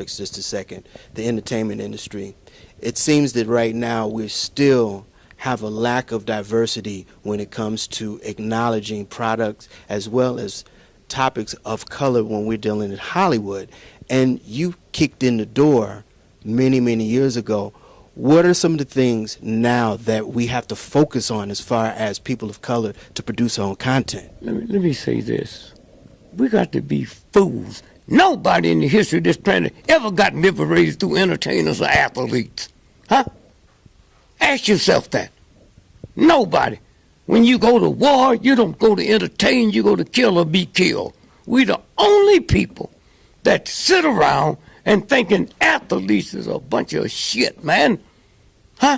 topics just a second, the entertainment industry. It seems that right now we still have a lack of diversity when it comes to acknowledging products as well as topics of color when we're dealing in Hollywood. And you kicked in the door many, many years ago. What are some of the things now that we have to focus on as far as people of color to produce our own content? Let me say this. We got to be fools. Nobody in the history of this planet ever got liberated through entertainers or athletes. Huh? Ask yourself that. Nobody. When you go to war, you don't go to entertain, you go to kill or be killed. We the only people that sit around and thinking athletes is a bunch of shit, man. Huh?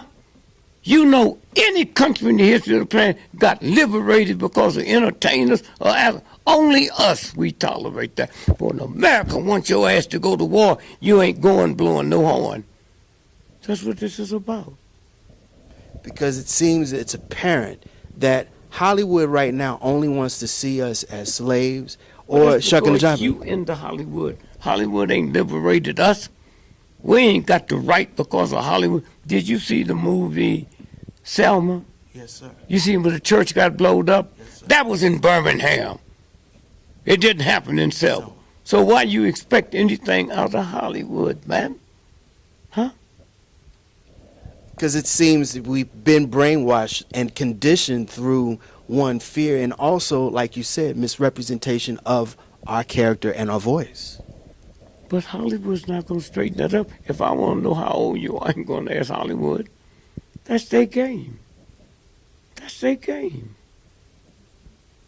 You know any country in the history of the planet got liberated because of entertainers or athletes? Only us, we tolerate that. But in America, wants your ass to go to war, you ain't going blowing no horn. That's what this is about. Because it seems it's apparent that Hollywood right now only wants to see us as slaves or shucking the job. You into Hollywood. Hollywood ain't liberated us. We ain't got the right because of Hollywood. Did you see the movie Selma? Yes, sir. You see where the church got blowed up? Yes, sir. That was in Birmingham. It didn't happen in Selma. So why you expect anything out of Hollywood, man? Huh? Because it seems that we've been brainwashed and conditioned through one fear and also, like you said, misrepresentation of our character and our voice. But Hollywood's not going to straighten that up. If I want to know how old you are, I ain't going to ask Hollywood. That's their game. That's their game.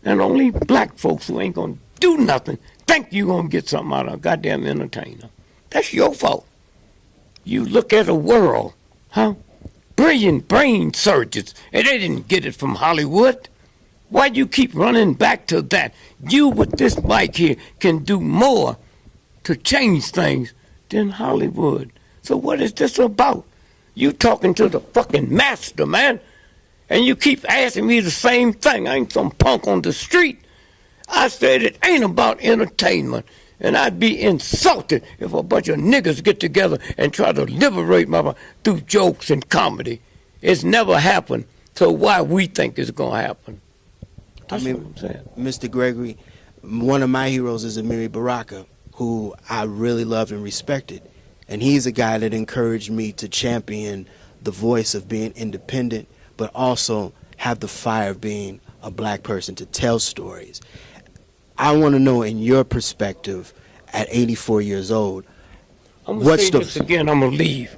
And only black folks who ain't going to do nothing think you going to get something out of a goddamn entertainer. That's your fault. You look at the world, huh? Brilliant brain surgeons, and they didn't get it from Hollywood. Why you keep running back to that? You with this mic here can do more to change things than Hollywood. So what is this about? You talking to the fucking master, man. And you keep asking me the same thing. I ain't some punk on the street. I said it ain't about entertainment. And I'd be insulted if a bunch of niggas get together and try to liberate my through jokes and comedy. It's never happened. So why we think it's going to happen? That's what I'm saying. Mr. Gregory, one of my heroes is Amiri Baraka, who I really loved and respected. And he's a guy that encouraged me to champion the voice of being independent, but also have the fire of being a black person to tell stories. I want to know, in your perspective, at 84 years old, I'm going to say this again, I'm going to leave.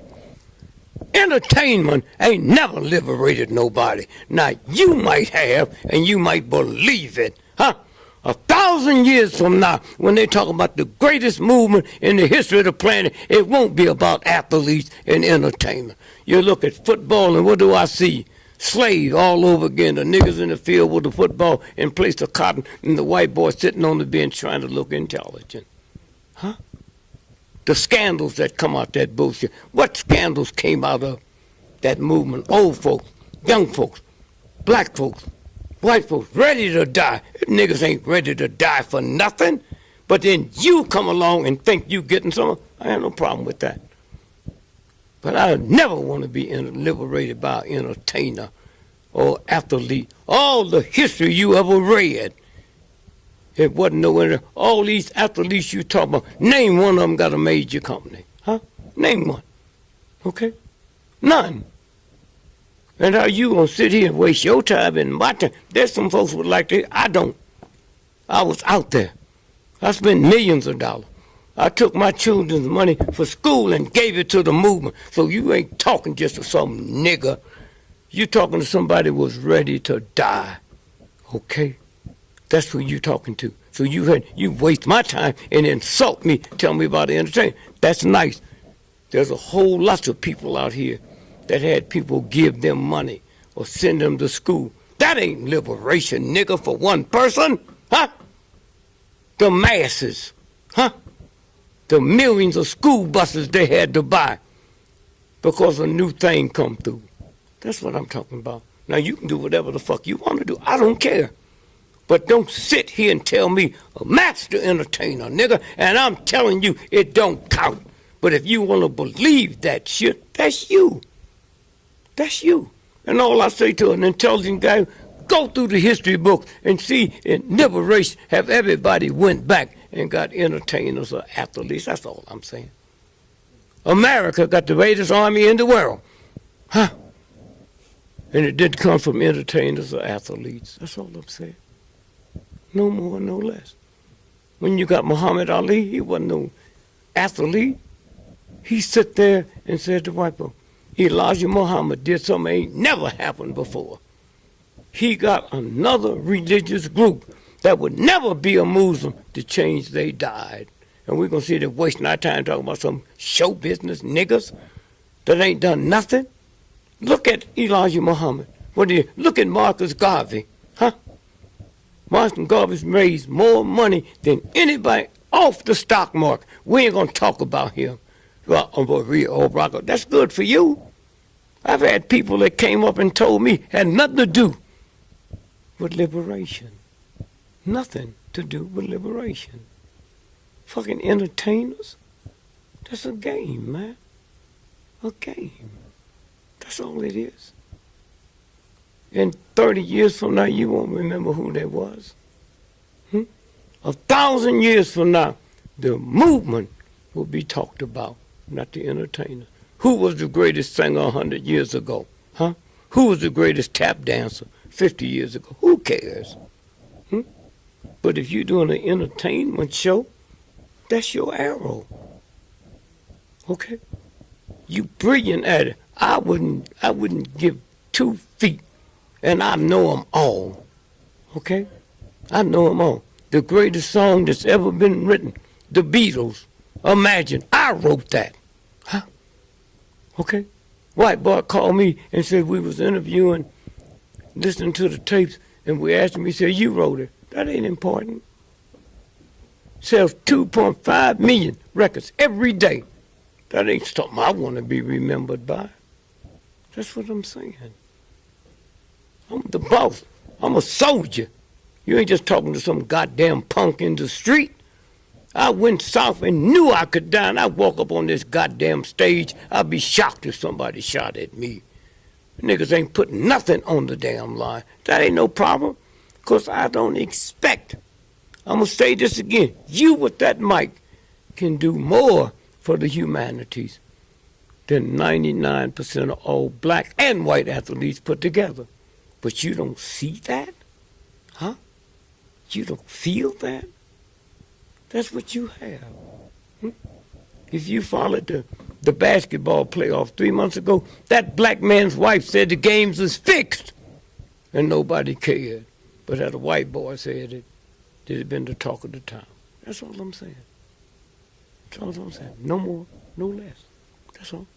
Entertainment ain't never liberated nobody. Now, you might have, and you might believe it, huh? 1,000 years from now, when they talk about the greatest movement in the history of the planet, it won't be about athletes and entertainment. You look at football, and what do I see? Slaves all over again. The niggas in the field with the football in place of cotton, and the white boy sitting on the bench trying to look intelligent. Huh? The scandals that come out that bullshit. What scandals came out of that movement? Old folks, young folks, black folks, white folks, ready to die. Niggas ain't ready to die for nothing. But then you come along and think you getting something. I have no problem with that. But I never want to be liberated by an entertainer or athlete. All the history you ever read, it wasn't no. All these athletes you talk about, name one of them got a major company. Huh? Name one. Okay? None. And how you gonna sit here and waste your time and my time? There's some folks would like to. I don't. I was out there. I spent millions of dollars. I took my children's money for school and gave it to the movement. So you ain't talking just to some nigga. You talking to somebody who was ready to die. Okay? That's who you talking to. So you waste my time and insult me, tell me about the entertainment. That's nice. There's a whole lot of people out here that had people give them money or send them to school. That ain't liberation, nigga, for one person. Huh? The masses. Huh? The millions of school buses they had to buy because a new thing come through. That's what I'm talking about. Now, you can do whatever the fuck you want to do. I don't care. But don't sit here and tell me a master entertainer, nigga, and I'm telling you it don't count But if you want to believe that shit, that's you. That's you. And all I say to an intelligent guy, go through the history book and see in liberation have everybody went back and got entertainers or athletes. That's all I'm saying. America got the greatest army in the world. Huh? And it didn't come from entertainers or athletes. That's all I'm saying. No more, no less. When you got Muhammad Ali, he wasn't no athlete. He sat there and said to white people, Elijah Muhammad did something ain't never happened before. He got another religious group that would never be a Muslim to change they died. And we're going to see them wasting our time talking about some show business niggas that ain't done nothing. Look at Elijah Muhammad. Look at Marcus Garvey. Huh? Marcus Garvey's raised more money than anybody off the stock market. We ain't going to talk about him. That's good for you. I've had people that came up and told me had nothing to do with liberation. Nothing to do with liberation. Fucking entertainers. That's a game, man. A game. That's all it is. And 30 years from now, you won't remember who that was. 1,000 years from now, the movement will be talked about, not the entertainer. Who was the greatest singer 100 years ago? Huh? Who was the greatest tap dancer 50 years ago? Who cares? But if you're doing an entertainment show, that's your arrow. Okay? You brilliant at it. I wouldn't give 2 feet, and I know them all. Okay? I know them all. The greatest song that's ever been written, the Beatles. Imagine, I wrote that. Huh? Okay? White boy called me and said we was interviewing, listening to the tapes, and we asked him, he said, you wrote it. That ain't important. Sells 2.5 million records every day. That ain't something I want to be remembered by. That's what I'm saying. I'm the boss. I'm a soldier. You ain't just talking to some goddamn punk in the street. I went south and knew I could die, and I walk up on this goddamn stage. I'd be shocked if somebody shot at me. Niggas ain't putting nothing on the damn line. That ain't no problem, because I don't expect. I'm going to say this again. You with that mic can do more for the humanities than 99% of all black and white athletes put together. But you don't see that? Huh? You don't feel that? That's what you have. If you followed the basketball playoff 3 months ago, that black man's wife said the games was fixed, and nobody cared. But that a white boy said it, it had been the talk of the town. That's all I'm saying. That's all I'm saying. No more, no less. That's all.